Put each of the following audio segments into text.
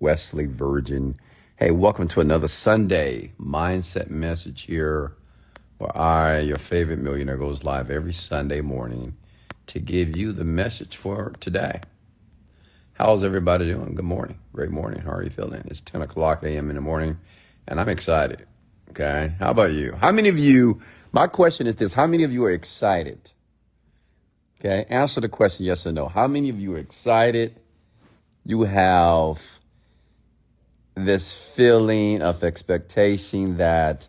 Wesley Virgin. Hey, welcome to another Sunday Mindset Message here, where I, your favorite millionaire, goes live every Sunday morning to give you the message for today. How's everybody doing? Good morning. Great morning. How are you feeling? It's 10 o'clock a.m. in the morning, and I'm excited. Okay? How about you? How many of you, my question is this, how many of you are excited? Okay? Answer the question yes or no. How many of you are excited? You have this feeling of expectation that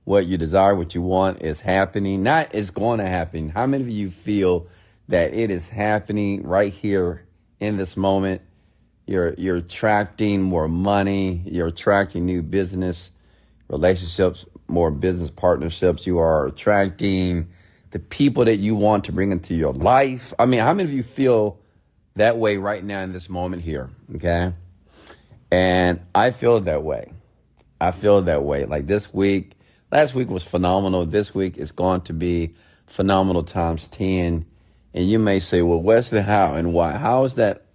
what you desire, what you want is happening. Not is going to happen. How many of you feel that it is happening right here in this moment? You're attracting more money. You're attracting new business relationships, more business partnerships. You are attracting the people that you want to bring into your life. I mean, how many of you feel that way right now in this moment here? Okay. And I feel that way. I feel that way. Like this week, last week was phenomenal. This week is going to be phenomenal times 10. And you may say, well, Wesley, how and why? How is that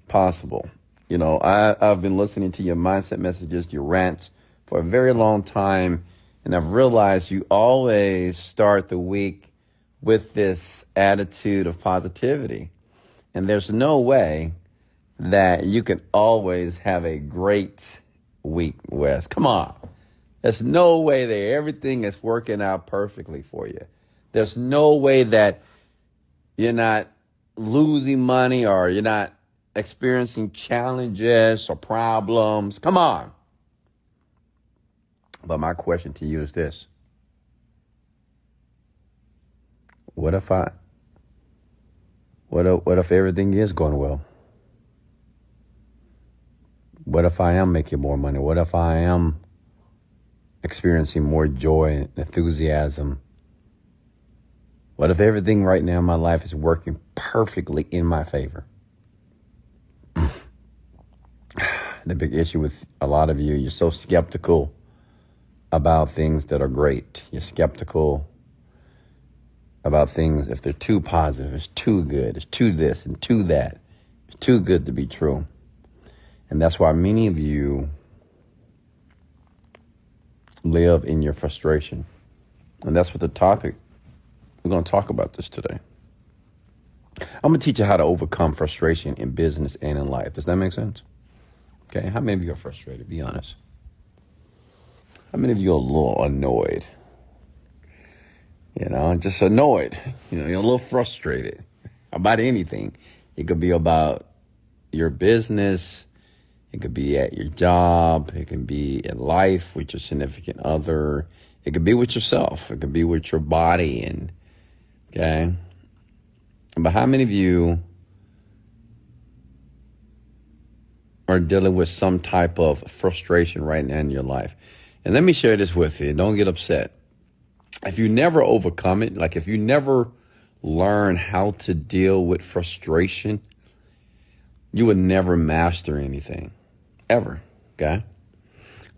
possible? You know, I've been listening to your mindset messages, your rants for a very long time. And I've realized you always start the week with this attitude of positivity. And there's no way that you can always have a great week, Wes. Come on. There's no way that everything is working out perfectly for you. There's no way that you're not losing money or you're not experiencing challenges or problems. Come on. But my question to you is this. What if everything is going well? What if I am making more money? What if I am experiencing more joy and enthusiasm? What if everything right now in my life is working perfectly in my favor? The big issue with a lot of you, you're so skeptical about things that are great. You're skeptical about things if they're too positive, it's too good, it's too this and too that. It's too good to be true. And that's why many of you live in your frustration. And that's what the topic, we're going to talk about this today. I'm going to teach you how to overcome frustration in business and in life. Does that make sense? Okay. How many of you are frustrated? Be honest. How many of you are a little annoyed? You know, just annoyed. You know, you're a little frustrated about anything. It could be about your business. It could be at your job. It can be in life with your significant other. It could be with yourself. It could be with your body. And okay. But how many of you are dealing with some type of frustration right now in your life? And let me share this with you. Don't get upset. If you never overcome it, like if you never learn how to deal with frustration, you would never master anything, ever, okay?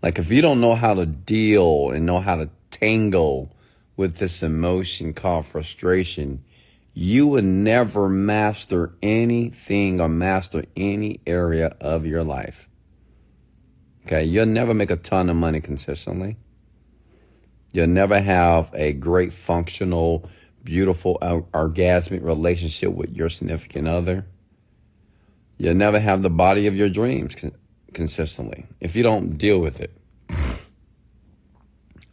Like if you don't know how to deal and know how to tangle with this emotion called frustration, you would never master anything or master any area of your life. Okay, you'll never make a ton of money consistently. You'll never have a great, functional, beautiful, orgasmic relationship with your significant other. You'll never have the body of your dreams consistently if you don't deal with it.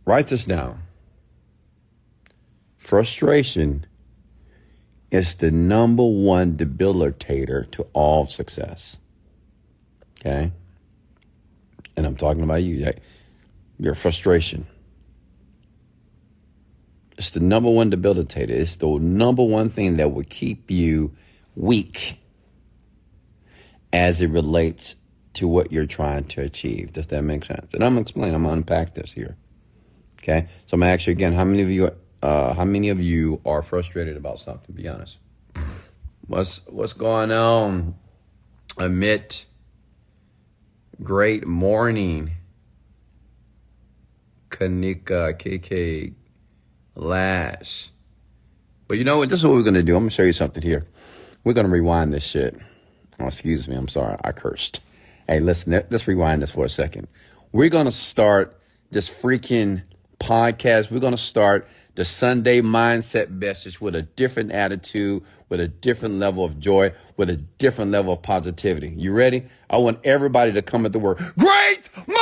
Write this down. Frustration is the number one debilitator to all success. Okay? And I'm talking about you, your frustration. It's the number one debilitator. It's the number one thing that will keep you weak as it relates to what you're trying to achieve. Does that make sense? And I'm going to explain. I'm going to unpack this here. Okay? So I'm going to ask you again, how many of you are frustrated about something? Be honest. What's going on? Amit. Great morning. Kanika, KK, Lash. But you know what? This is what we're going to do. I'm going to show you something here. We're going to rewind this shit. Oh, excuse me. I'm sorry. I cursed. Hey, listen, let's rewind this for a second. We're going to start this freaking podcast. We're going to start the Sunday mindset message with a different attitude, with a different level of joy, with a different level of positivity. You ready? I want everybody to come at the word, great morning!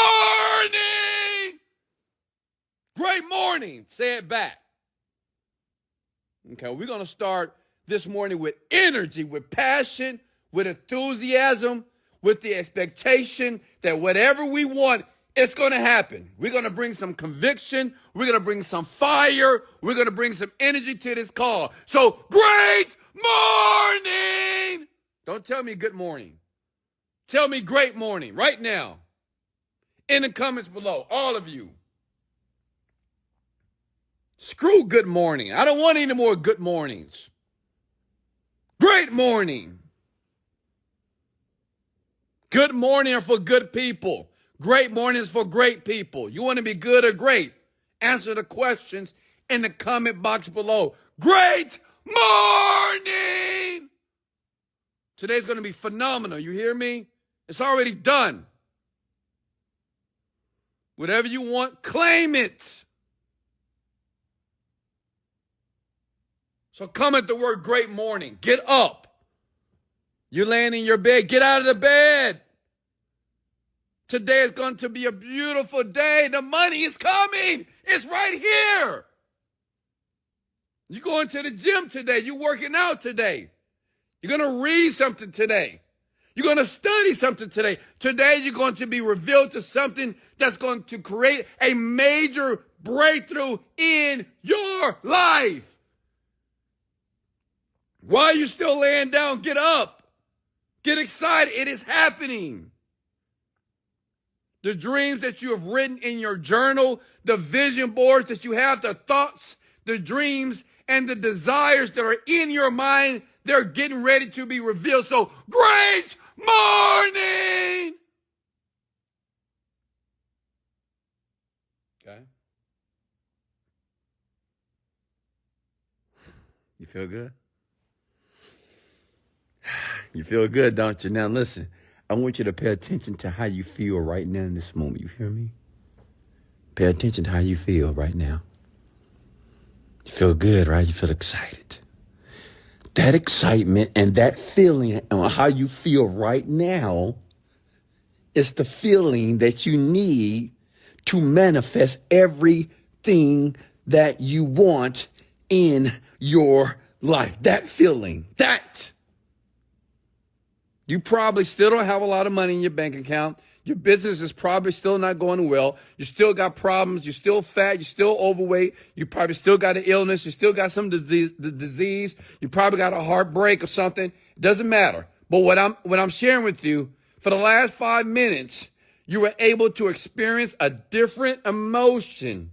Great morning. Say it back. Okay, we're going to start this morning with energy, with passion, with enthusiasm, with the expectation that whatever we want, it's going to happen. We're going to bring some conviction. We're going to bring some fire. We're going to bring some energy to this call. So, great morning. Don't tell me good morning. Tell me great morning right now. In the comments below, all of you. Screw good morning. I don't want any more good mornings. Great morning. Good morning are for good people. Great morning is for great people. You want to be good or great? Answer the questions in the comment box below. Great morning. Today's going to be phenomenal. You hear me? It's already done. Whatever you want, claim it. So comment the word great morning. Get up. You're laying in your bed. Get out of the bed. Today is going to be a beautiful day. The money is coming. It's right here. You're going to the gym today. You're working out today. You're going to read something today. You're going to study something today. Today you're going to be revealed to something that's going to create a major breakthrough in your life. Why are you still laying down? Get up. Get excited. It is happening. The dreams that you have written in your journal, the vision boards that you have, the thoughts, the dreams, and the desires that are in your mind, they're getting ready to be revealed. So, great morning! Okay? You feel good? You feel good, don't you? Now listen, I want you to pay attention to how you feel right now in this moment. You hear me? Pay attention to how you feel right now. You feel good, right? You feel excited. That excitement and that feeling on how you feel right now is the feeling that you need to manifest everything that you want in your life. That feeling, that. You probably still don't have a lot of money in your bank account. Your business is probably still not going well. You still got problems. You're still fat. You're still overweight. You probably still got an illness. You still got some disease. You probably got a heartbreak or something. It doesn't matter. But what I'm sharing with you, for the last 5 minutes, you were able to experience a different emotion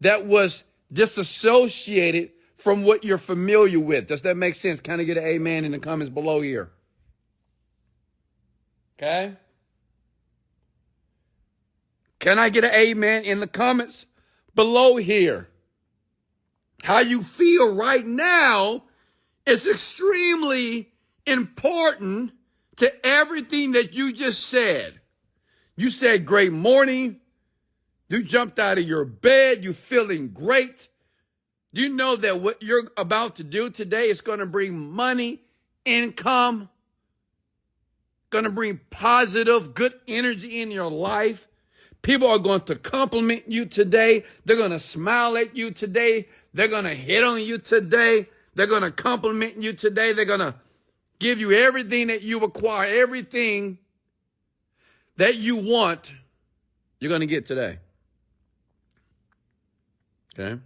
that was disassociated from what you're familiar with. Does that make sense? Kind of get an amen in the comments below here. Okay? Can I get an amen in the comments below here? How you feel right now is extremely important to everything that you just said. You said great morning. You jumped out of your bed. You're feeling great. You know that what you're about to do today is going to bring money, income, going to bring positive, good energy in your life. People are going to compliment you today. They're going to smile at you today. They're going to hit on you today. They're going to compliment you today. They're going to give you everything that you require, everything that you want, you're going to get today. Okay?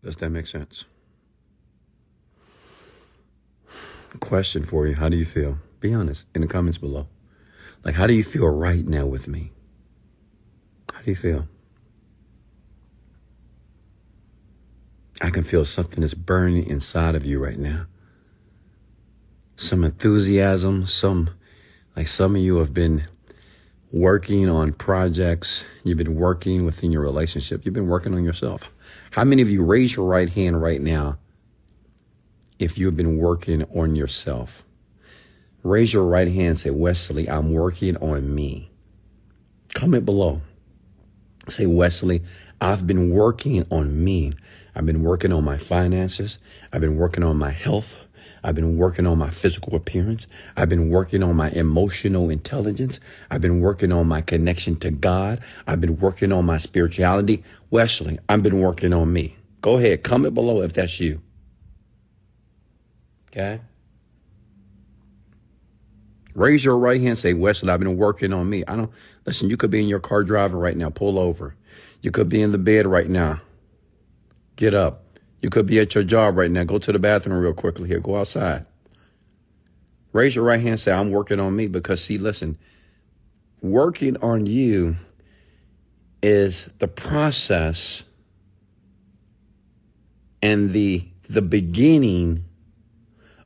Does that make sense? Question for you. How do you feel? Be honest in the comments below. Like, how do you feel right now with me? How do you feel? I can feel something that's burning inside of you right now. Some enthusiasm, some of you have been working on projects. You've been working within your relationship. You've been working on yourself. How many of you raise your right hand right now if you've been working on yourself? Raise your right hand and say, Wesley, I'm working on me. Comment below. Say, Wesley, I've been working on me. I've been working on my finances. I've been working on my health. I've been working on my physical appearance. I've been working on my emotional intelligence. I've been working on my connection to God. I've been working on my spirituality. Wesley, I've been working on me. Go ahead. Comment below if that's you. Okay? Raise your right hand. Say, Wesley, I've been working on me. Listen, you could be in your car driving right now. Pull over. You could be in the bed right now. Get up. You could be at your job right now. Go to the bathroom real quickly here. Go outside. Raise your right hand. Say, I'm working on me. Because see, listen, working on you is the process and the beginning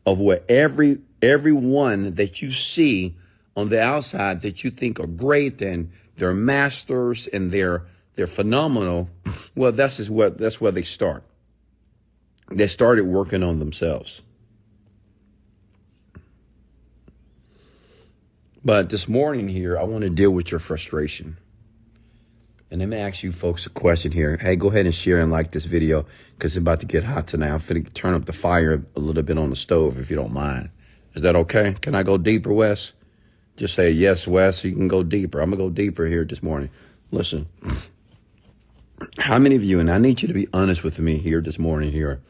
of what everyone that you see on the outside that you think are great and they're masters and they're phenomenal. Well, that's where they start. They started working on themselves. But this morning here, I want to deal with your frustration. And let me ask you folks a question here. Hey, go ahead and share and like this video because it's about to get hot tonight. I'm finna turn up the fire a little bit on the stove if you don't mind. Is that okay? Can I go deeper, Wes? Just say, yes, Wes, you can go deeper. I'm going to go deeper here this morning. Listen, how many of you, and I need you to be honest with me here this morning here.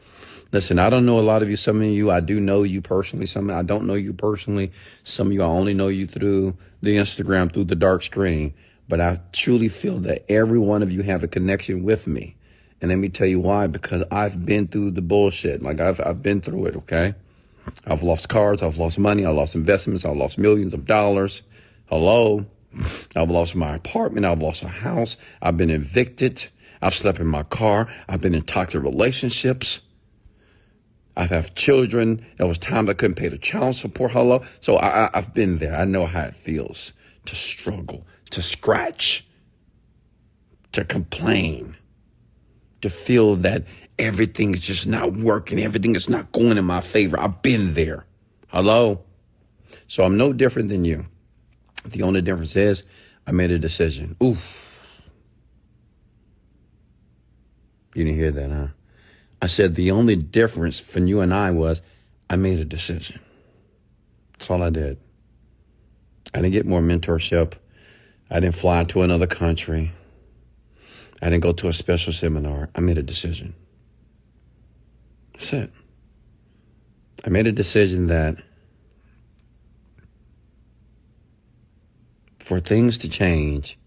Listen, I don't know a lot of you. Some of you, I do know you personally. Some I don't know you personally. Some of you, I only know you through the Instagram, through the dark screen. But I truly feel that every one of you have a connection with me. And let me tell you why. Because I've been through the bullshit. Like I've been through it, okay? I've lost cars. I've lost money. I've lost investments. I've lost millions of dollars. Hello? I've lost my apartment. I've lost a house. I've been evicted. I've slept in my car. I've been in toxic relationships. I have children. There was times I couldn't pay the child support. Hello? So I've been there. I know how it feels to struggle, to scratch, to complain, to feel that everything's just not working. Everything is not going in my favor. I've been there. Hello? So I'm no different than you. The only difference is I made a decision. Oof. You didn't hear that, huh? I said the only difference for you and I was I made a decision. That's all I did. I didn't get more mentorship. I didn't fly to another country. I didn't go to a special seminar. I made a decision. That's it. I made a decision that for things to change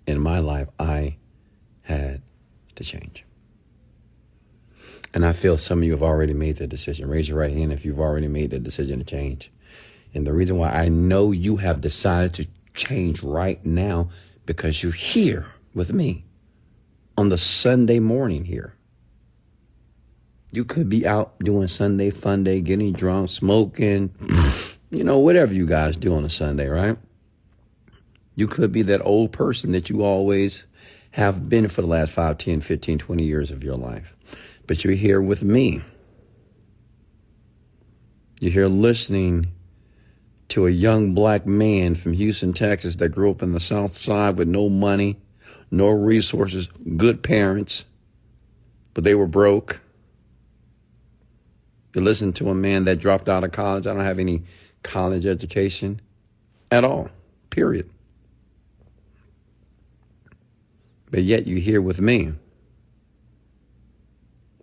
in my life, I had to change. And I feel some of you have already made that decision. Raise your right hand if you've already made the decision to change. And the reason why I know you have decided to change right now because you're here with me on the Sunday morning here. You could be out doing Sunday fun day, getting drunk, smoking, whatever you guys do on a Sunday, right? You could be that old person that you always have been for the last 5, 10, 15, 20 years of your life. But you're here with me. You're here listening to a young black man from Houston, Texas that grew up in the South Side with no money, no resources, good parents, but they were broke. You listen to a man that dropped out of college. I don't have any college education at all, period. But yet you're here with me.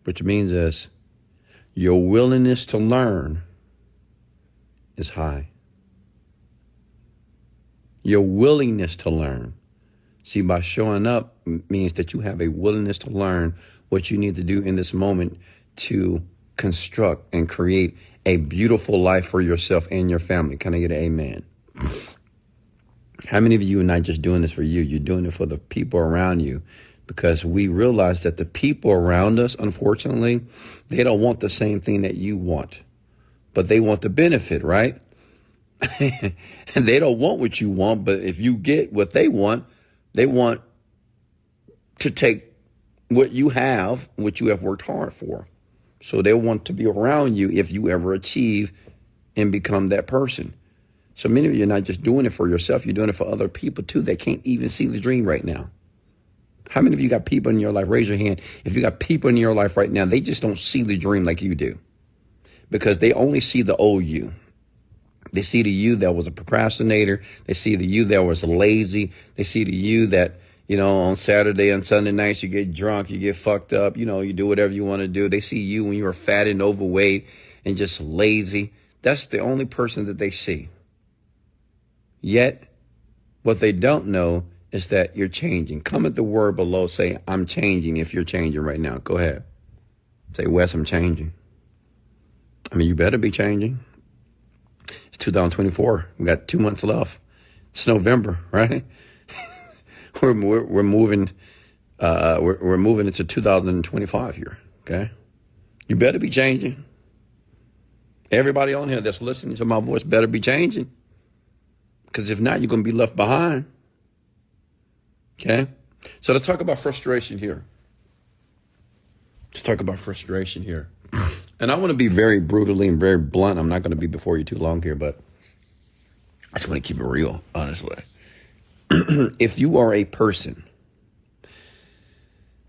Which means is your willingness to learn is high. Your willingness to learn. See, by showing up means that you have a willingness to learn what you need to do in this moment to construct and create a beautiful life for yourself and your family. Can I get an amen? How many of you are not just doing this for you? You're doing it for the people around you. Because we realize that the people around us, unfortunately, they don't want the same thing that you want. But they want the benefit, right? And they don't want what you want. But if you get what they want to take what you have worked hard for. So they want to be around you if you ever achieve and become that person. So many of you are not just doing it for yourself, you're doing it for other people too that can't even see the dream right now. How many of you got people in your life? Raise your hand. If you got people in your life right now, they just don't see the dream like you do because they only see the old you. They see the you that was a procrastinator. They see the you that was lazy. They see the you that, on Saturday and Sunday nights, you get drunk, you get fucked up, you do whatever you want to do. They see you when you are fat and overweight and just lazy. That's the only person that they see. Yet, what they don't know is that you're changing. Comment the word below, say, I'm changing if you're changing right now. Go ahead. Say, Wes, I'm changing. You better be changing. It's 2024. We got 2 months left. It's November, right? we're moving. We're moving into 2025 here. Okay, you better be changing. Everybody on here that's listening to my voice better be changing, because if not, you're going to be left behind. Okay, so let's talk about frustration here. And I want to be very brutally and very blunt. I'm not going to be before you too long here, but I just want to keep it real, honestly. If you are a person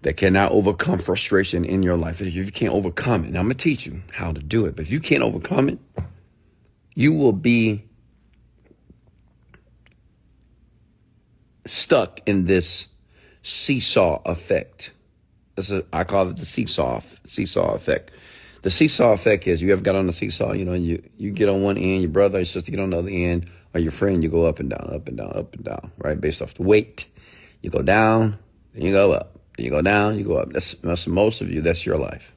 that cannot overcome frustration in your life, if you can't overcome it, now I'm going to teach you how to do it, but if you can't overcome it, you will be stuck in this seesaw effect. I call it the seesaw effect. The seesaw effect is, you ever got on the seesaw, and you get on one end, your brother or sister get on the other end, or your friend, you go up and down, up and down, up and down, right? Based off the weight. You go down, then you go up. Then you go down, you go up. That's most of you, that's your life.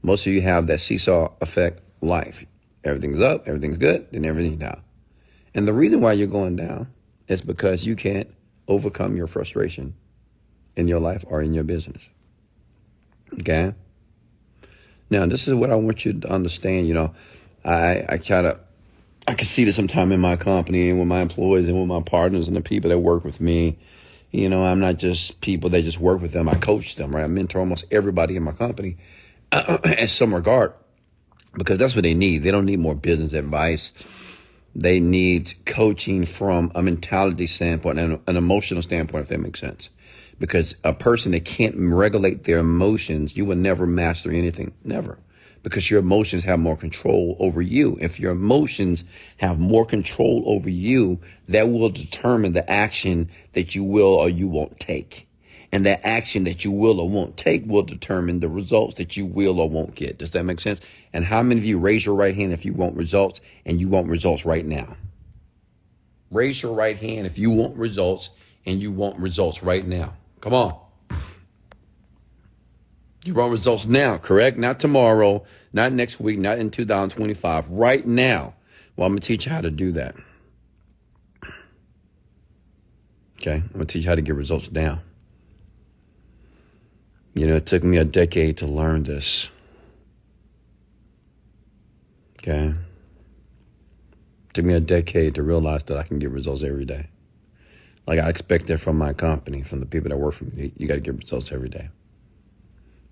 Most of you have that seesaw effect life. Everything's up, everything's good, then everything's down. And the reason why you're going down is because you can't overcome your frustration in your life or in your business. Okay? Now, this is what I want you to understand. I can see this sometime in my company and with my employees and with my partners and the people that work with me. I'm not just people that just work with them. I coach them, right? I mentor almost everybody in my company in some regard, because that's what they need. They don't need more business advice. They need coaching from a mentality standpoint and an emotional standpoint, if that makes sense. Because a person that can't regulate their emotions, you will never master anything. Never. Because your emotions have more control over you. If your emotions have more control over you, that will determine the action that you will or you won't take. And that action that you will or won't take will determine the results that you will or won't get. Does that make sense? And how many of you raise your right hand if you want results and you want results right now? Raise your right hand if you want results and you want results right now. Come on. You want results now, correct? Not tomorrow, not next week, not in 2025. Right now. Well, I'm going to teach you how to do that. Okay? I'm going to teach you how to get results now. It took me a decade to learn this. Okay? It took me a decade to realize that I can get results every day. Like I expect that from my company, from the people that work for me. You got to get results every day.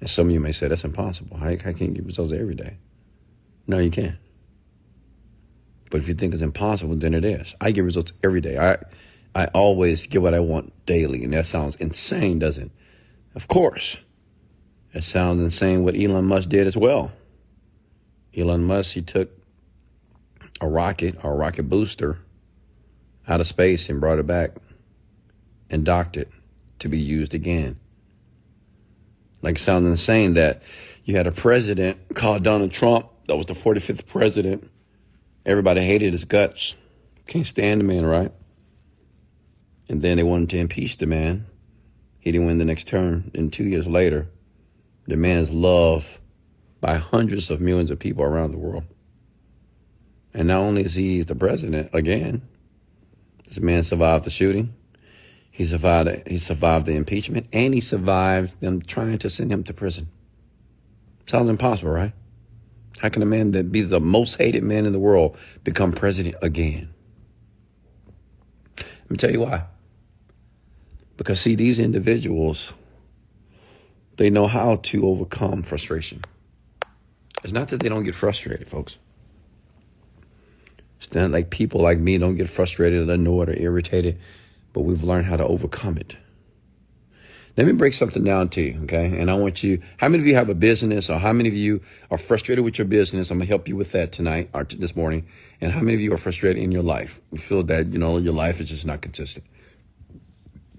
And some of you may say, that's impossible. I can't get results every day. No, you can't. But if you think it's impossible, then it is. I get results every day. I always get what I want daily. And that sounds insane, doesn't it? Of course. It sounds insane what Elon Musk did as well. Elon Musk, he took a rocket booster out of space and brought it back and docked it to be used again. Like, it sounds insane that you had a president called Donald Trump that was the 45th president. Everybody hated his guts. Can't stand the man, right? And then they wanted to impeach the man. He didn't win the next term. And 2 years later, the man is loved by hundreds of millions of people around the world. And not only is he the president again, this man survived the shooting. He survived the impeachment, and he survived them trying to send him to prison. Sounds impossible, right? How can a man that be the most hated man in the world become president again? Let me tell you why. Because, see, these individuals, they know how to overcome frustration. It's not that they don't get frustrated, folks. It's not like people like me don't get frustrated or annoyed or irritated, but we've learned how to overcome it. Let me break something down to you, okay? And I want you, how many of you have a business, or how many of you are frustrated with your business? I'm going to help you with that tonight or this morning. And how many of you are frustrated in your life? You feel that, your life is just not consistent.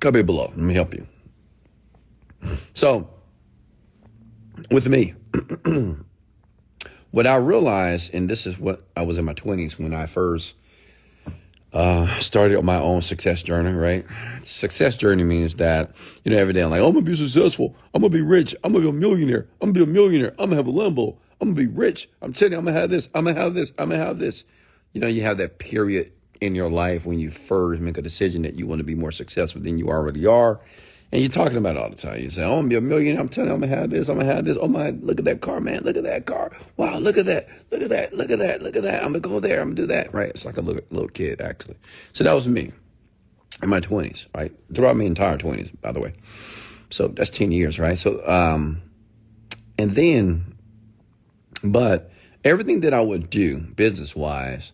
Comment below. Let me help you. So, with me, what I realized, and this is what I was in my 20s when I first started on my own success journey, right? Success journey means that, every day I'm like, oh, I'm going to be successful. I'm going to be rich. I'm going to be a millionaire. I'm going to be a millionaire. I'm going to have a Lambo. I'm going to be rich. I'm telling you, I'm going to have this. I'm going to have this. I'm going to have this. You have that period in your life when you first make a decision that you want to be more successful than you already are. And you're talking about it all the time. You say, oh, I'm going to be a millionaire. I'm telling you, I'm going to have this. I'm going to have this. Oh, my, look at that car, man. Look at that car. Wow, look at that. Look at that. Look at that. Look at that. I'm going to go there. I'm going to do that. Right? It's like a little kid, actually. So that was me in my 20s, right? Throughout my entire 20s, by the way. So that's 10 years, right? So, and then, but everything that I would do business-wise,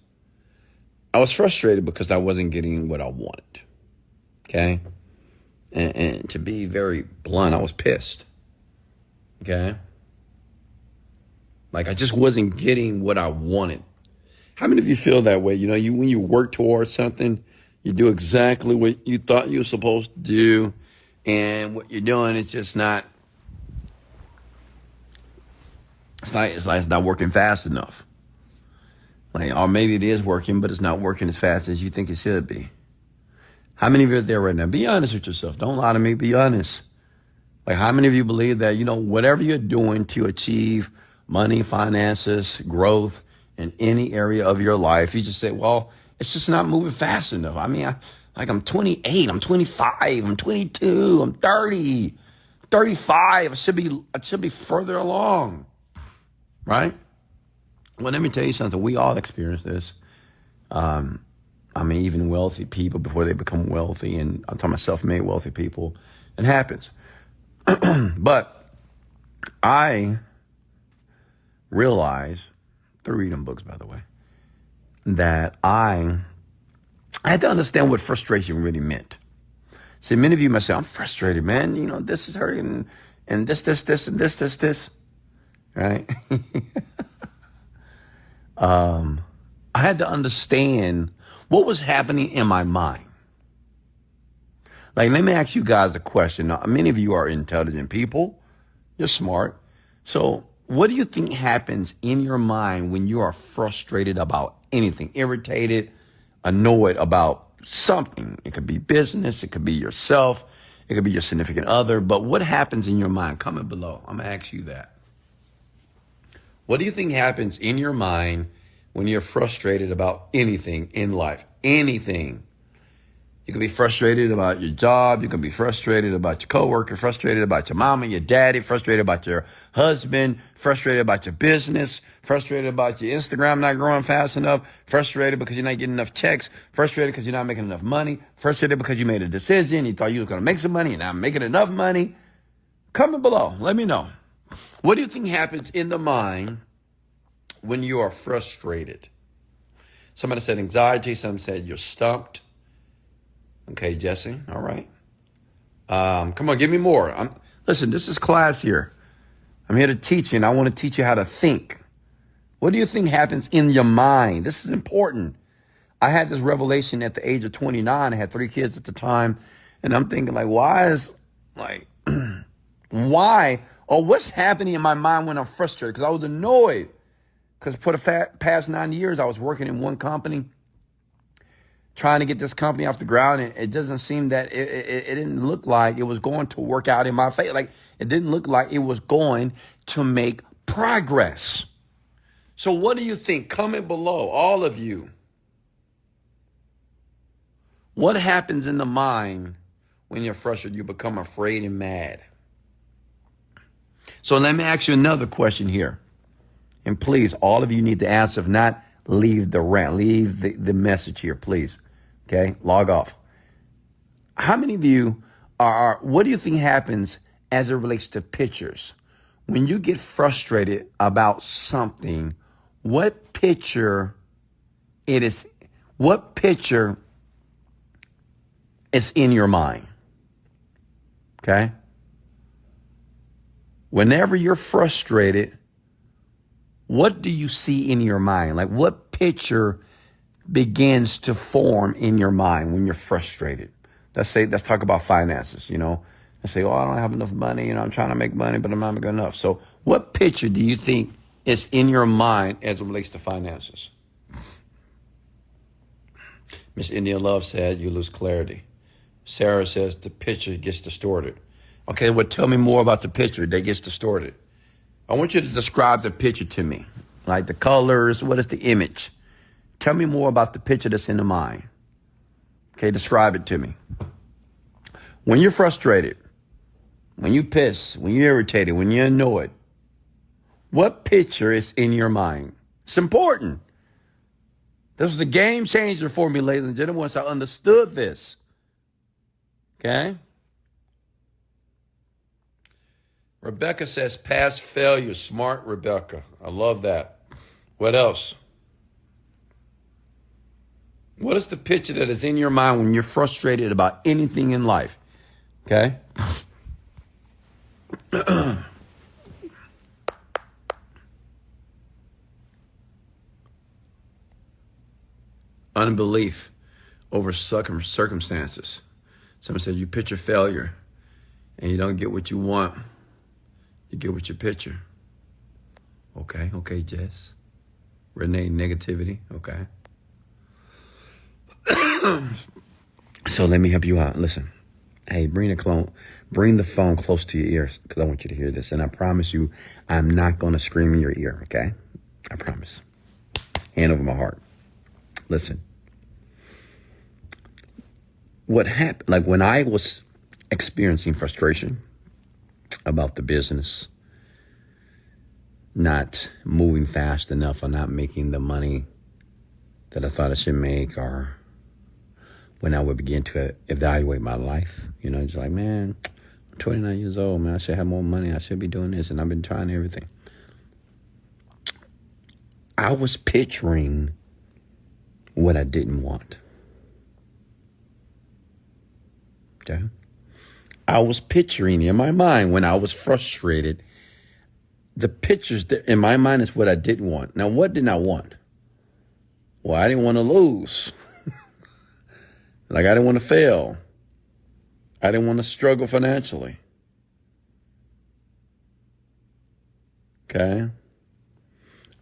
I was frustrated because I wasn't getting what I wanted. Okay? And to be very blunt, I was pissed. Okay? Like I just wasn't getting what I wanted. How many of you feel that way? When you work towards something, you do exactly what you thought you were supposed to do, and what you're doing is just not. It's not working fast enough. Or maybe it is working, but it's not working as fast as you think it should be. How many of you are there right now? Be honest with yourself. Don't lie to me. Be honest. Like, how many of you believe that, whatever you're doing to achieve money, finances, growth in any area of your life, you just say, well, it's just not moving fast enough. I mean, I'm 28, I'm 25, I'm 22, I'm 30, I'm 35. I should be further along, right? Well, let me tell you something. We all experience this. Even wealthy people before they become wealthy, and I'm talking about self-made wealthy people, it happens. But I realized, through reading books, by the way, that I had to understand what frustration really meant. See, many of you might say, I'm frustrated, man. This is hurting, and this, and this, right? I had to understand what was happening in my mind. Like, let me ask you guys a question. Now, many of you are intelligent people. You're smart. So what do you think happens in your mind when you are frustrated about anything, irritated, annoyed about something? It could be business. It could be yourself. It could be your significant other. But what happens in your mind? Comment below. I'm going to ask you that. What do you think happens in your mind when you're frustrated about anything in life? Anything. You can be frustrated about your job. You can be frustrated about your coworker, frustrated about your mama, your daddy, frustrated about your husband, frustrated about your business, frustrated about your Instagram not growing fast enough, frustrated because you're not getting enough checks, frustrated because you're not making enough money, frustrated because you made a decision. You thought you were going to make some money and not making enough money. Comment below. Let me know. What do you think happens in the mind when you are frustrated? Somebody said anxiety. Some said you're stumped. Okay, Jesse. All right. Come on, give me more. Listen, this is class here. I'm here to teach you, and I want to teach you how to think. What do you think happens in your mind? This is important. I had this revelation at the age of 29. I had 3 kids at the time, and I'm thinking, why, or what's happening in my mind when I'm frustrated? Because I was annoyed. Because for the past 9 years, I was working in one company, trying to get this company off the ground, and it doesn't seem that it didn't look like it was going to work out in my favor. Like, it didn't look like it was going to make progress. So what do you think? Comment below, all of you. What happens in the mind when you're frustrated? You become afraid and mad. So let me ask you another question here. And please, all of you need to answer. If not, leave the message here, please. Okay, log off. How many of you what do you think happens as it relates to pictures? when you get frustrated about something, what picture is in your mind? Okay? Whenever you're frustrated, what do you see in your mind? Like, what picture begins to form in your mind when you're frustrated? Let's talk about finances, Let's say, oh, I don't have enough money, I'm trying to make money, but I'm not making enough. So what picture do you think is in your mind as it relates to finances? Miss India Love said, you lose clarity. Sarah says the picture gets distorted. Okay, well, tell me more about the picture that gets distorted. I want you to describe the picture to me, like the colors. What is the image? Tell me more about the picture that's in the mind. Okay, describe it to me. When you're frustrated, when you piss, when you're irritated, when you're annoyed, what picture is in your mind? It's important. This was a game changer for me, ladies and gentlemen, once I understood this. Okay? Rebecca says, past failure. Smart, Rebecca. I love that. What else? What is the picture that is in your mind when you're frustrated about anything in life? Okay? Unbelief over circumstances. Someone said you picture failure and you don't get what you want. You get what you picture. Okay, Jess. Renee, negativity. Okay. So let me help you out. Listen. Hey, bring the phone close to your ears because I want you to hear this. And I promise you, I'm not going to scream in your ear, okay? I promise. Hand over my heart. Listen. What happened, like when I was experiencing frustration about the business, not moving fast enough or not making the money that I thought I should make, or when I would begin to evaluate my life, just like, man, I'm 29 years old, man, I should have more money. I should be doing this, and I've been trying everything. I was picturing what I didn't want. Okay? I was picturing in my mind when I was frustrated, the pictures that in my mind is what I didn't want. Now, what didn't I want? Well, I didn't want to lose. Like, I didn't want to fail. I didn't want to struggle financially. Okay?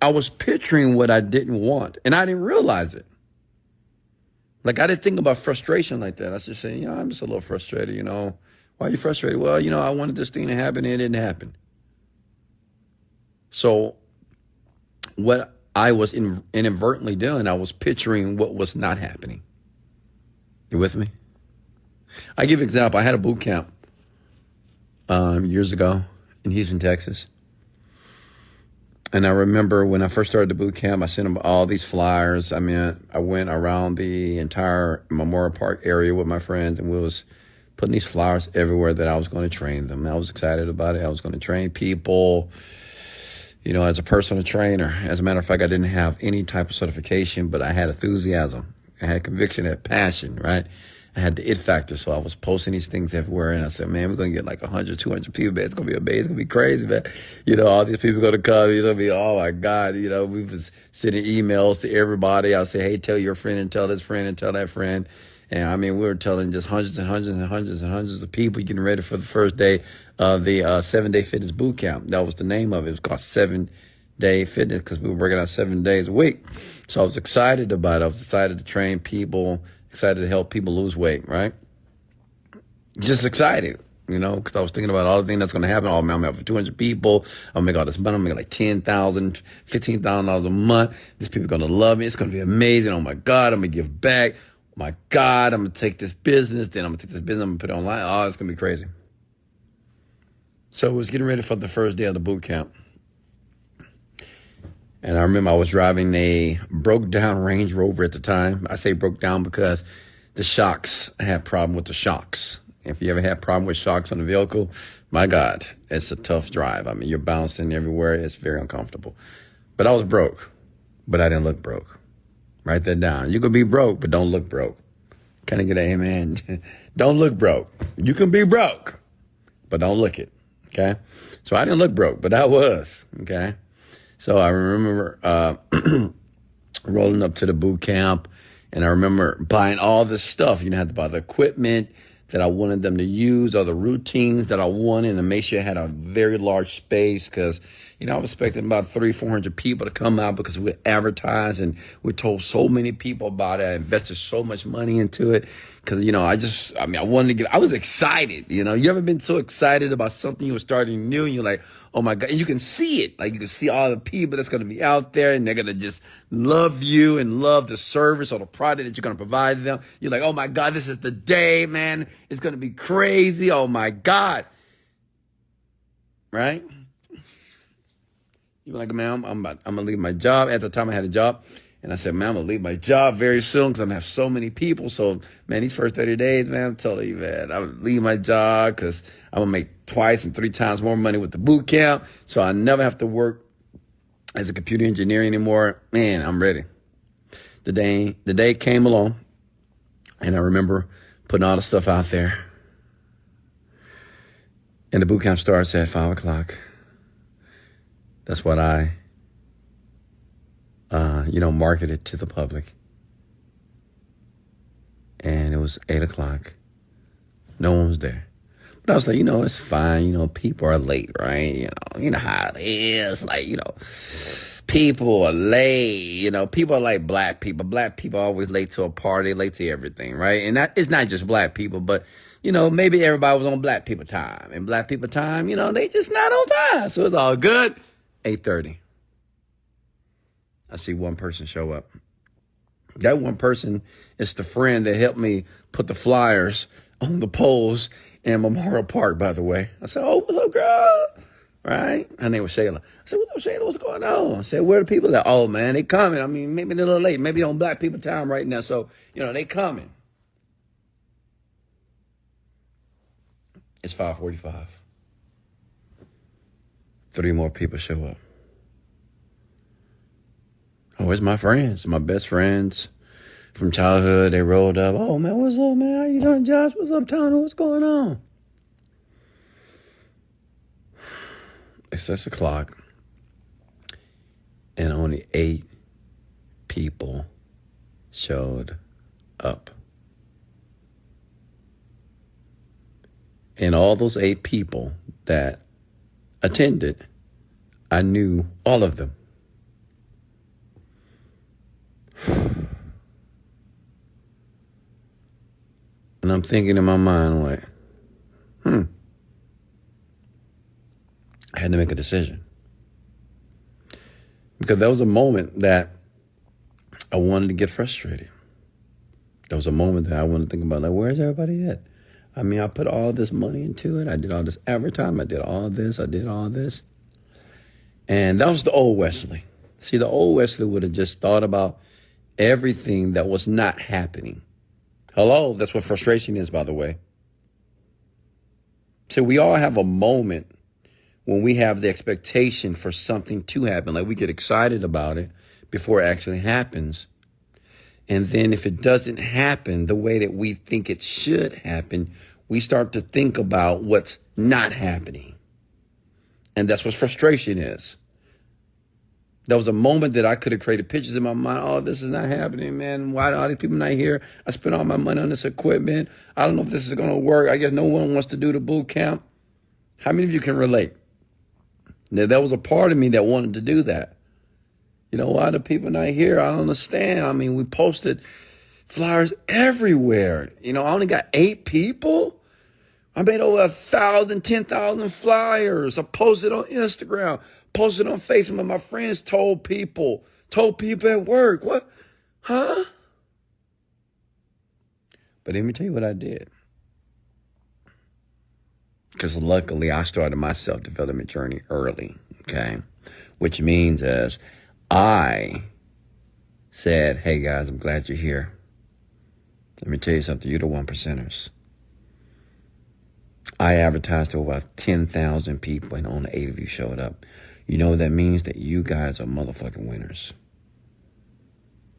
I was picturing what I didn't want, and I didn't realize it. Like, I didn't think about frustration like that. I was just saying, I'm just a little frustrated, Why are you frustrated? Well, I wanted this thing to happen, and it didn't happen. So what I was inadvertently doing, I was picturing what was not happening. You with me? I give an example. I had a boot camp years ago in Houston, Texas. And I remember when I first started the boot camp, I sent them all these flyers. I went around the entire Memorial Park area with my friends, and we was putting these flyers everywhere that I was going to train them. I was excited about it. I was going to train people, as a personal trainer. As a matter of fact, I didn't have any type of certification, but I had enthusiasm. I had conviction, I had passion, right? I had the it factor, so I was posting these things everywhere, and I said, man, we're going to get like 100, 200 people, man. It's going to be amazing. It's going to be crazy, man. All these people are going to come. It's going to be, oh, my God. We was sending emails to everybody. I'll say, hey, tell your friend and tell this friend and tell that friend. And, we were telling just hundreds and hundreds and hundreds and hundreds of people getting ready for the first day of the 7-day fitness boot camp. That was the name of it. It was called 7-day fitness because we were working out 7 days a week. So I was excited about it. I was excited to train people, excited to help people lose weight, right? Just excited, because I was thinking about all the things that's going to happen. Oh, man, I'm going to have 200 people. I'll make all this money. I'm going to make like $10,000, $15,000 a month. These people are going to love me. It's going to be amazing. Oh, my God, I'm going to give back. Oh, my God, I'm going to take this business. Then I'm going to take this business. I'm going to put it online. Oh, it's going to be crazy. So I was getting ready for the first day of the boot camp. And I remember I was driving a broke down Range Rover at the time. I say broke down because the shocks, I had a problem with the shocks. If you ever had a problem with shocks on a vehicle, My God, it's a tough drive. I mean, you're bouncing everywhere. It's very uncomfortable. But I was broke, but I didn't look broke. Write that down. You can be broke, but don't look broke. Can I get an amen? Don't look broke. You can be broke, but don't look it. Okay. So I didn't look broke, but I was. Okay. So I remember rolling up to the boot camp, and I remember buying all this stuff. I had to buy the equipment that I wanted them to use, or the routines that I wanted, and make sure I had a very large space because, I was expecting about 300-400 people to come out because we advertised and we told so many people about it. I invested so much money into it because, I wanted to I was excited. You ever been so excited about something you were starting new and you're like, oh my God, and you can see it. Like you can see all the people that's going to be out there and they're going to just love you and love the service or the product that you're going to provide them. You're like, oh my God, this is the day, man. It's going to be crazy. Oh my God. Right? You're like, man, I'm going to leave my job. At the time I had a job. And I said, man, I'm going to leave my job very soon because I'm going to have so many people. So, man, these first 30 days, man, I'm telling you, man, I'm going to leave my job because I'm going to make 2 and 3 times more money with the boot camp. So I never have to work as a computer engineer anymore. Man, I'm ready. The day came along, and I remember putting all the stuff out there. And the boot camp starts at 5 o'clock. That's what I marketed to the public. And it was 8 o'clock. No one was there. But I was like, it's fine. People are late, right? You know how it is. Like, people are late. People are like black people. Black people are always late to a party, late to everything, right? And that it's not just black people, but, maybe everybody was on black people time. And black people time, they just not on time. So it's all good. 8:30. I see one person show up. That one person is the friend that helped me put the flyers on the poles in Memorial Park, by the way. I said, oh, what's up, girl? Right? Her name was Shayla. I said, what's up, Shayla? What's going on? I said, where are the people that? Oh, man, they coming. I mean, maybe they're a little late. Maybe on black people time right now. So, they coming. It's 5:45. 3 more people show up. Oh, it's my friends, my best friends from childhood. They rolled up. Oh, man, what's up, man? How you doing, Josh? What's up, Tony? What's going on? It's 6 o'clock, and only 8 people showed up. And all those 8 people that attended, I knew all of them. And I'm thinking in my mind, like, I had to make a decision. Because there was a moment that I wanted to get frustrated. There was a moment that I wanted to think about, like, where's everybody at? I mean, I put all this money into it. I did all this advertising. I did all this. And that was the old Wesley. See, the old Wesley would have just thought about everything that was not happening. Hello, that's what frustration is, by the way. So we all have a moment when we have the expectation for something to happen. Like we get excited about it before it actually happens. And then if it doesn't happen the way that we think it should happen, we start to think about what's not happening. And that's what frustration is. There was a moment that I could have created pictures in my mind. Oh, this is not happening, man. Why are these people not here? I spent all my money on this equipment. I don't know if this is going to work. I guess no one wants to do the boot camp. How many of you can relate? There was a part of me that wanted to do that. Why the people not here? I don't understand. I mean, we posted flyers everywhere. I only got 8 people. I made over 1,000, 10,000 flyers. I posted on Instagram, posted on Facebook. My friends told people at work. What? Huh? But let me tell you what I did. Because luckily I started my self-development journey early, okay? Which means as I said, hey guys, I'm glad you're here. Let me tell you something, you're the 1%ers. I advertised to over 10,000 people and only 8 of you showed up. You know what that means? That you guys are motherfucking winners.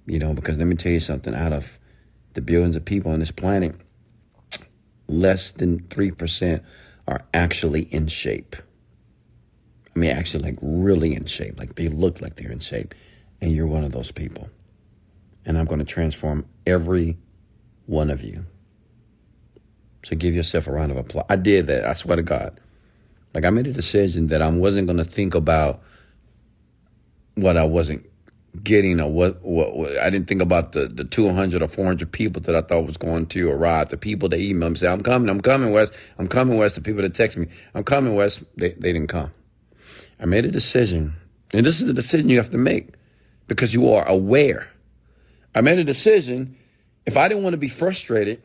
You know, because let me tell you something. Out of the billions of people on this planet, less than 3% are actually in shape. I mean, actually, like really in shape. Like they look like they're in shape. And you're one of those people. And I'm going to transform every one of you. So give yourself a round of applause. I did that. I swear to God. Like I made a decision that I wasn't going to think about what I wasn't getting or what I didn't think about the 200 or 400 people that I thought was going to arrive. The people that emailed me and say, I'm coming, Wes. I'm coming, Wes. The people that text me, I'm coming, Wes. They didn't come. I made a decision. And this is the decision you have to make because you are aware. I made a decision. If I didn't want to be frustrated,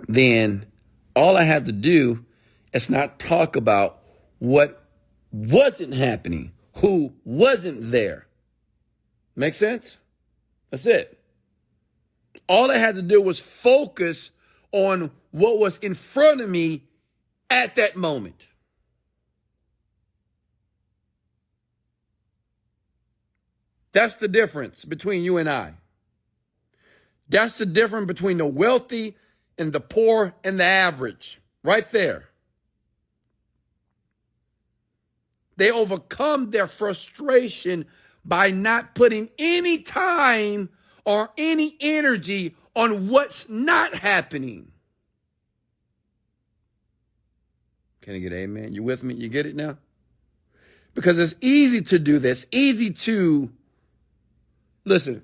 then all I had to do is not talk about what wasn't happening, who wasn't there. Make sense? That's it. All I had to do was focus on what was in front of me at that moment. That's the difference between you and I. That's the difference between the wealthy and the poor and the average. Right there. They overcome their frustration by not putting any time or any energy on what's not happening. Can I get an amen? You with me? You get it now? Because it's easy to do this. Easy to, listen,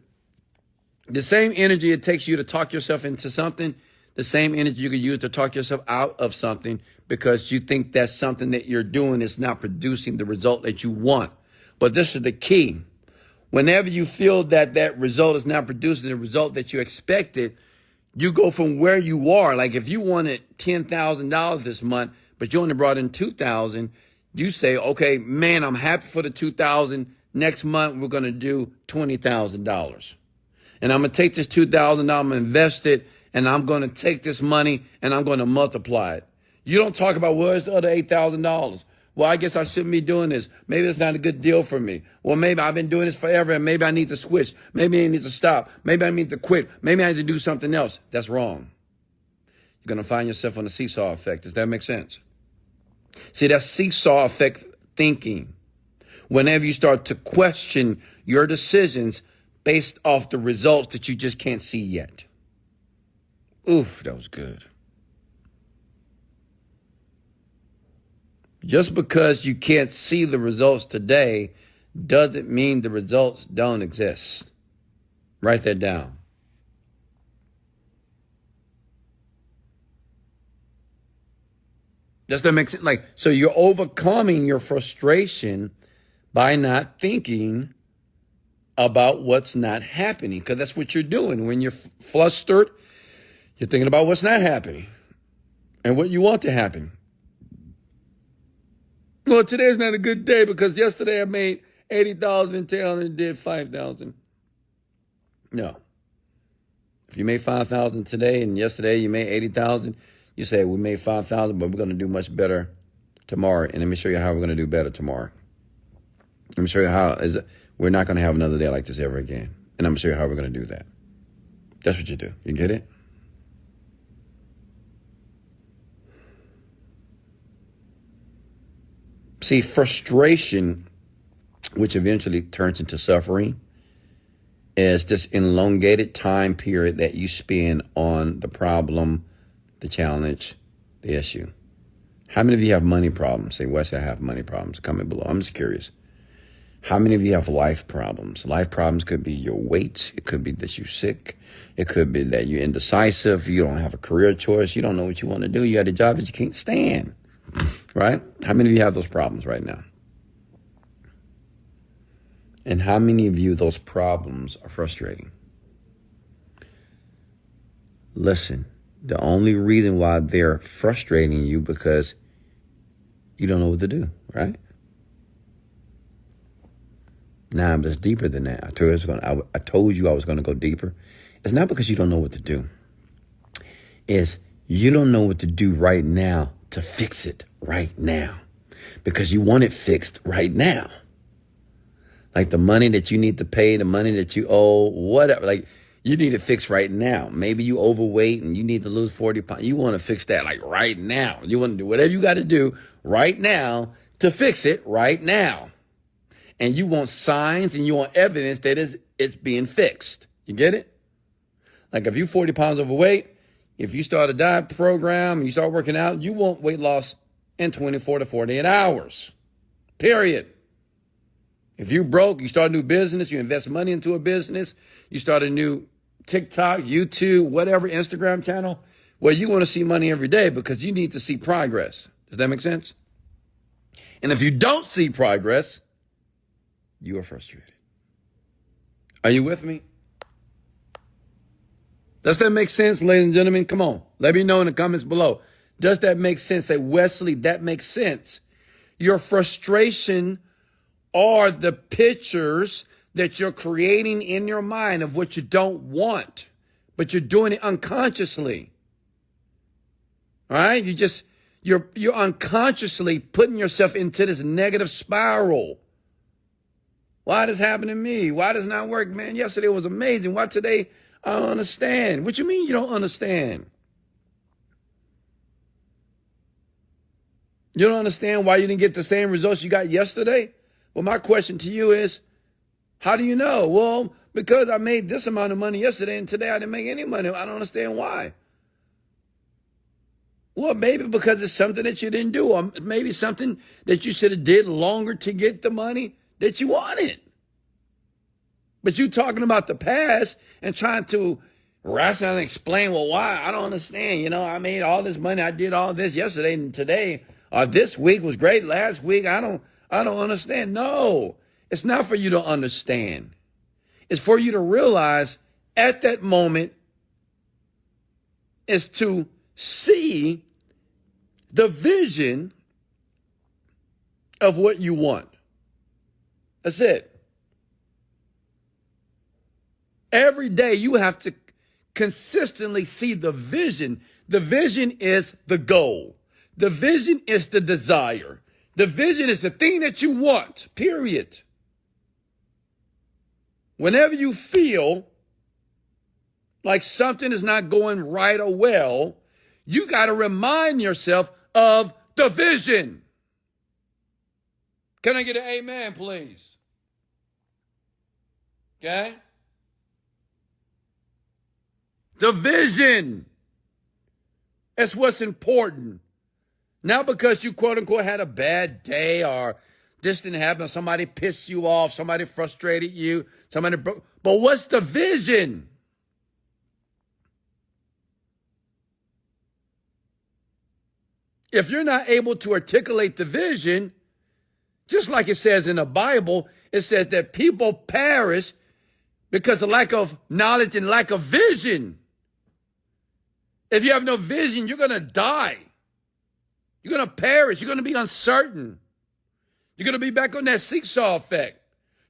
the same energy it takes you to talk yourself into something, the same energy you can use to talk yourself out of something because you think that something that you're doing is not producing the result that you want. But this is the key. Whenever you feel that that result is not producing the result that you expected, you go from where you are. Like if you wanted $10,000 this month, but you only brought in $2,000, you say, okay, man, I'm happy for the $2,000. Next month, we're going to do $20,000. And I'm going to take this $2,000, I'm going to invest it, and I'm going to take this money and I'm going to multiply it. You don't talk about, where's the other $8,000? Well, I guess I shouldn't be doing this. Maybe it's not a good deal for me. Well, maybe I've been doing this forever and maybe I need to switch. Maybe I need to stop. Maybe I need to quit. Maybe I need to do something else. That's wrong. You're going to find yourself on the seesaw effect. Does that make sense? See, that's seesaw effect thinking. Whenever you start to question your decisions based off the results that you just can't see yet. Ooh, that was good. Just because you can't see the results today doesn't mean the results don't exist. Write that down. Does that make sense? Like, so you're overcoming your frustration by not thinking about what's not happening, because that's what you're doing. When you're flustered, you're thinking about what's not happening and what you want to happen. Well, today's not a good day because yesterday I made 80,000 in town and did 5,000. No. If you made 5,000 today and yesterday you made 80,000, you say, we made 5,000, but we're going to do much better tomorrow. And let me show you how we're going to do better tomorrow. Let me show you how we're not going to have another day like this ever again. And I'm going to show you how we're going to do that. That's what you do. You get it? See, frustration, which eventually turns into suffering, is this elongated time period that you spend on the problem, the challenge, the issue. How many of you have money problems? Say, Wes, I have money problems. Comment below. I'm just curious. How many of you have life problems? Life problems could be your weight. It could be that you're sick. It could be that you're indecisive. You don't have a career choice. You don't know what you want to do. You got a job that you can't stand. Right? How many of you have those problems right now? And how many of you, those problems are frustrating? Listen, the only reason why they're frustrating you because you don't know what to do, right? Now, but it's deeper than that. I told you I was going to go deeper. It's not because you don't know what to do. It's you don't know what to do right now to fix it right now because you want it fixed right now. Like the money that you need to pay, the money that you owe, whatever. Like you need it fixed right now. Maybe you overweight and you need to lose 40 pounds. You want to fix that like right now. You want to do whatever you got to do right now to fix it right now. And you want signs and you want evidence that it's being fixed. You get it? Like if you're 40 pounds overweight, if you start a diet program and you start working out, you want weight loss in 24 to 48 hours. Period. If you broke, you start a new business, you invest money into a business, you start a new TikTok, YouTube, whatever, Instagram channel, well, you want to see money every day because you need to see progress. Does that make sense? And if you don't see progress, you are frustrated. Are you with me? Does that make sense, ladies and gentlemen? Come on. Let me know in the comments below. Does that make sense? Say, Wesley, that makes sense. Your frustration are the pictures that you're creating in your mind of what you don't want, but you're doing it unconsciously. All right? You're unconsciously putting yourself into this negative spiral. Why does this happen to me? Why does it not work? Man, yesterday was amazing. Why today? I don't understand. What you mean you don't understand? You don't understand why you didn't get the same results you got yesterday? Well, my question to you is, how do you know? Well, because I made this amount of money yesterday and today I didn't make any money. I don't understand why. Well, maybe because it's something that you didn't do, or maybe something that you should have did longer to get the money that you wanted. But you talking about the past and trying to rationally explain, well, why? I don't understand. You know, I made all this money. I did all this yesterday and today, or this week was great. Last week, I don't understand. No, it's not for you to understand. It's for you to realize at that moment is to see the vision of what you want. That's it. Every day you have to consistently see the vision. The vision is the goal. The vision is the desire. The vision is the thing that you want, period. Whenever you feel like something is not going right or well, you got to remind yourself of the vision. Can I get an amen, please? Okay? The vision is what's important. Not because you, quote unquote, had a bad day or this didn't happen, or somebody pissed you off, somebody frustrated you, somebody broke. But what's the vision? If you're not able to articulate the vision, just like it says in the Bible, it says that people perish because of lack of knowledge and lack of vision. If you have no vision, you're going to die. You're going to perish. You're going to be uncertain. You're going to be back on that seesaw effect.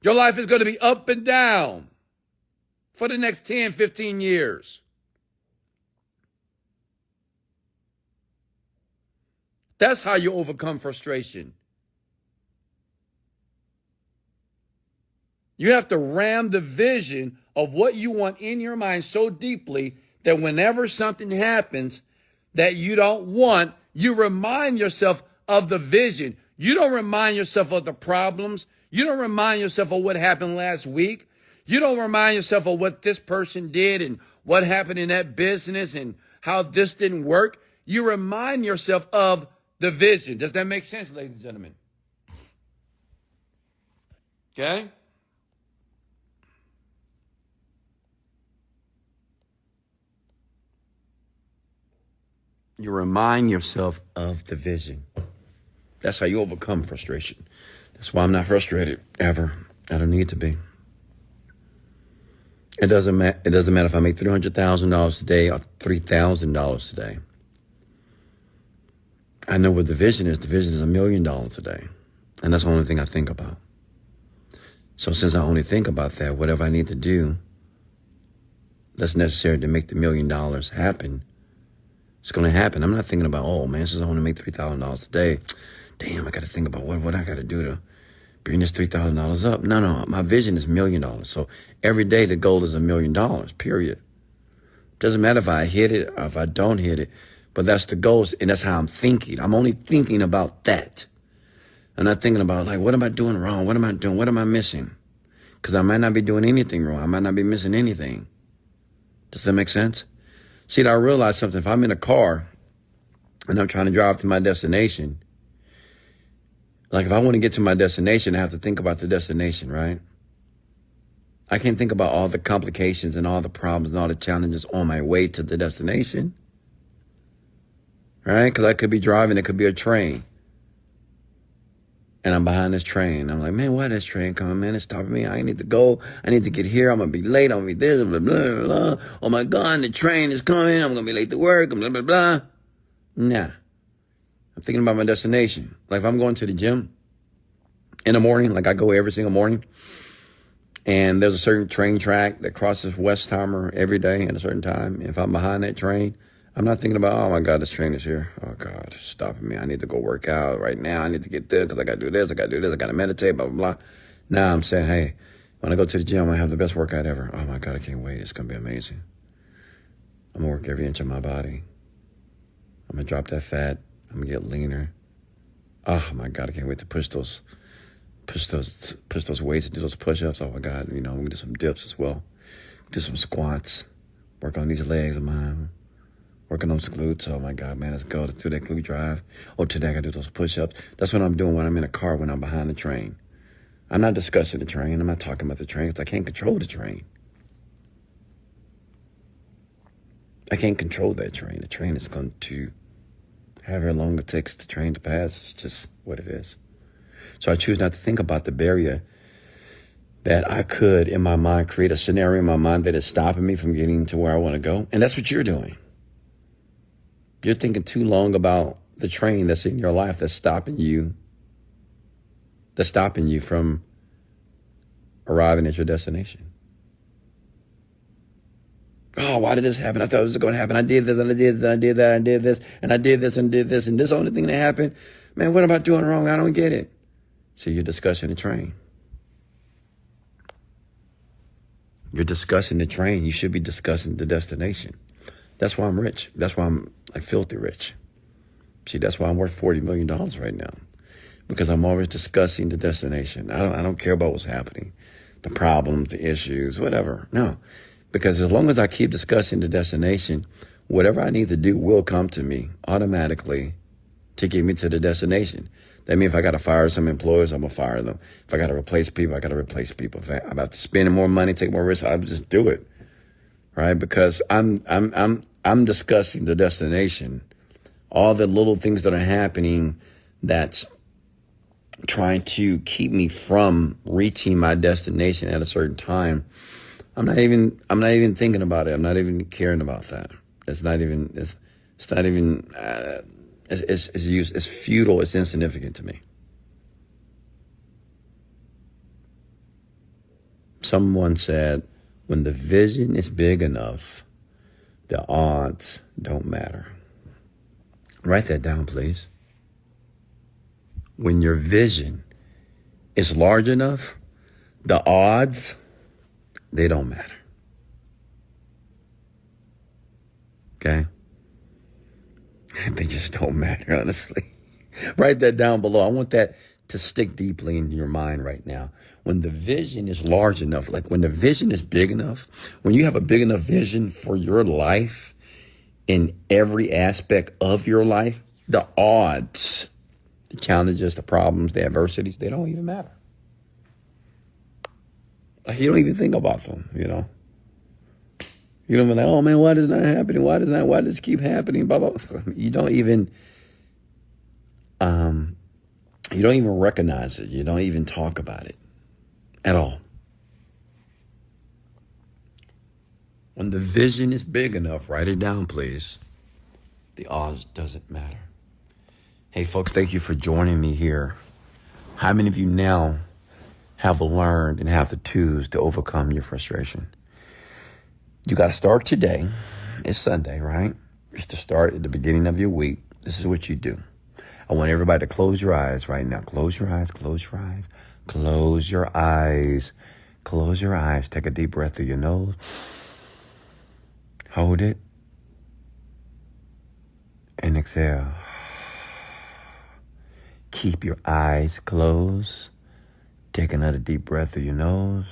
Your life is going to be up and down for the next 10, 15 years. That's how you overcome frustration. You have to ram the vision of what you want in your mind so deeply that whenever something happens that you don't want, you remind yourself of the vision. You don't remind yourself of the problems. You don't remind yourself of what happened last week. You don't remind yourself of what this person did and what happened in that business and how this didn't work. You remind yourself of the vision. Does that make sense, ladies and gentlemen? Okay? You remind yourself of the vision. That's how you overcome frustration. That's why I'm not frustrated ever. I don't need to be. It doesn't matter if I make $300,000 today or $3,000 today. I know what the vision is. The vision is $1 million a day. And that's the only thing I think about. So since I only think about that, whatever I need to do that's necessary to make the $1 million happen, It's going to happen. I'm not thinking about, oh man, since I want to make $3,000 a day, damn, I got to think about what I got to do to bring this $3,000 up. No, my vision is $1 million. So every day the goal is $1 million, period. Doesn't matter if I hit it or if I don't hit it, but that's the goal, and that's how I'm thinking. I'm only thinking about that. I'm not thinking about, like, what am I doing wrong? What am I doing? What am I missing? Because I might not be doing anything wrong. I might not be missing anything. Does that make sense? See, I realize something. If I'm in a car and I'm trying to drive to my destination, like if I want to get to my destination, I have to think about the destination, right? I can't think about all the complications and all the problems and all the challenges on my way to the destination, right? Because I could be driving, it could be a train. And I'm behind this train. I'm like, man, why this train coming, man? It's stopping me. I need to go. I need to get here. I'm going to be late. I'm going to be this, blah, blah, blah, blah. Oh, my God, the train is coming. I'm going to be late to work, blah, blah, blah. Nah. I'm thinking about my destination. Like if I'm going to the gym in the morning, like I go every single morning, and there's a certain train track that crosses Westheimer every day at a certain time. If I'm behind that train, I'm not thinking about, oh my God, this train is here. Oh God, it's stopping me. I need to go work out right now. I need to get there because I got to do this. I got to do this. I got to meditate, blah, blah, blah. Now I'm saying, hey, when I go to the gym, I'm going to have the best workout ever. Oh my God, I can't wait. It's going to be amazing. I'm going to work every inch of my body. I'm going to drop that fat. I'm going to get leaner. Oh my God, I can't wait to push those weights and do those push-ups. Oh my God, I'm going to do some dips as well. Do some squats. Work on these legs of mine. Working on some glutes. Oh my God, man, let's go. Let's do that glute drive. Oh, today I got to do those push-ups. That's what I'm doing when I'm in a car, when I'm behind the train. I'm not discussing the train. I'm not talking about the train because I can't control the train. I can't control that train. The train is going to, however long it takes the train to pass, it's just what it is. So I choose not to think about the barrier that I could, in my mind, create a scenario in my mind that is stopping me from getting to where I want to go. And that's what you're doing. You're thinking too long about the train that's in your life that's stopping you from arriving at your destination. Oh, why did this happen? I thought it was going to happen. I did this and I did that, I did that, I did this, and I did this and did this, and this only thing that happened. Man, what am I doing wrong? I don't get it. So you're discussing the train. You're discussing the train. You should be discussing the destination. That's why I'm rich. That's why I'm like filthy rich. See, that's why I'm worth $40 million right now. Because I'm always discussing the destination. I don't care about what's happening. The problems, the issues, whatever. No. Because as long as I keep discussing the destination, whatever I need to do will come to me automatically to get me to the destination. That means if I got to fire some employees, I'm going to fire them. If I got to replace people, I got to replace people. If I'm about to spend more money, take more risks, I'll just do it. Right? Because I'm discussing the destination. All the little things that are happening that's trying to keep me from reaching my destination at a certain time. I'm not even thinking about it. I'm not even caring about that. It's futile. It's insignificant to me. Someone said, when the vision is big enough, the odds don't matter. Write that down, please. When your vision is large enough, the odds, they don't matter. Okay? They just don't matter, honestly. Write that down below. I want that to stick deeply in your mind right now. When the vision is large enough, like when the vision is big enough, when you have a big enough vision for your life in every aspect of your life, the odds, the challenges, the problems, the adversities, they don't even matter. Like you don't even think about them, You don't be like, oh man, why is that happening? Why does this keep happening? Blah, blah, blah. You don't even recognize it. You don't even talk about it at all. When the vision is big enough, write it down, please. The odds doesn't matter. Hey folks, thank you for joining me here. How many of you now have learned and have the tools to overcome your frustration? You got to start today. It's Sunday, right? is to start at the beginning of your week. This is what you do. I want everybody to close your eyes right now. Close your eyes, close your eyes, close your eyes, close your eyes. Take a deep breath through your nose. Hold it. And exhale. Keep your eyes closed. Take another deep breath through your nose.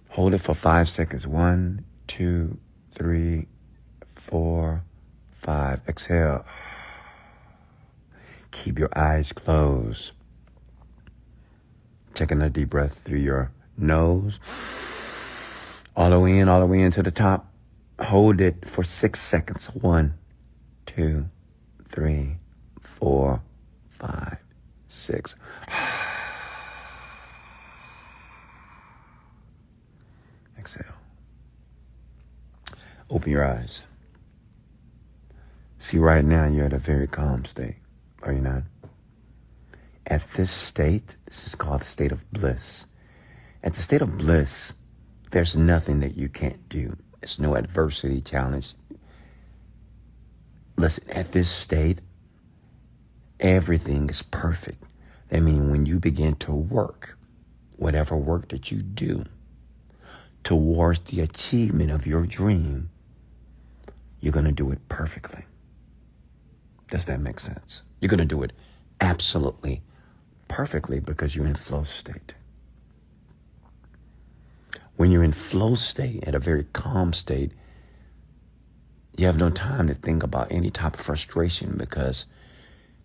Hold it for 5 seconds. 1, 2, 3, 4, 5. Exhale. Keep your eyes closed. Take another deep breath through your nose. All the way in to the top. Hold it for 6 seconds. 1, 2, 3, 4, 5, 6. Exhale. Open your eyes. See, right now you're at a very calm state, are you not? At this state, this is called the state of bliss. At the state of bliss, there's nothing that you can't do. There's no adversity, challenge. Listen, at this state, everything is perfect. That means when you begin to work, whatever work that you do, towards the achievement of your dream, you're going to do it perfectly. Does that make sense? You're going to do it absolutely perfectly because you're in flow state. When you're in flow state, at a very calm state, you have no time to think about any type of frustration because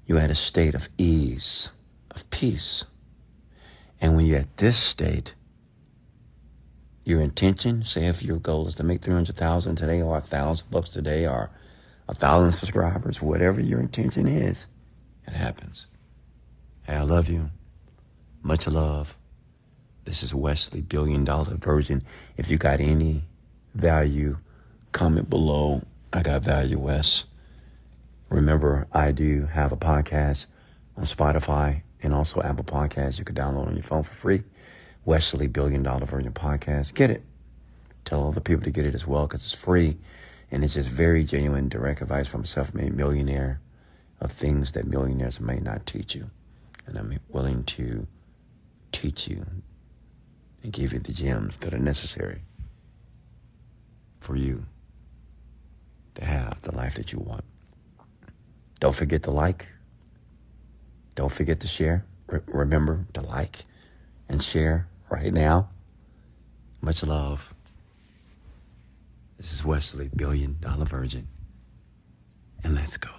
you're at a state of ease, of peace. And when you're at this state, your intention, say if your goal is to make 300,000 today or $1,000 today or 1,000 subscribers, whatever your intention is, it happens. Hey, I love you. Much love. This is Wesley, $1 Billion Virgin. If you got any value, comment below. I got value, Wes. Remember, I do have a podcast on Spotify and also Apple Podcasts. You can download on your phone for free. Wesley, $1 Billion Virgin Podcast. Get it. Tell other people to get it as well because it's free. And it's just very genuine, direct advice from a self-made millionaire of things that millionaires may not teach you. And I'm willing to teach you and give you the gems that are necessary for you to have the life that you want. Don't forget to like. Don't forget to share. Remember to like and share right now. Much love. This is Wesley, $1 Billion Virgin. And let's go.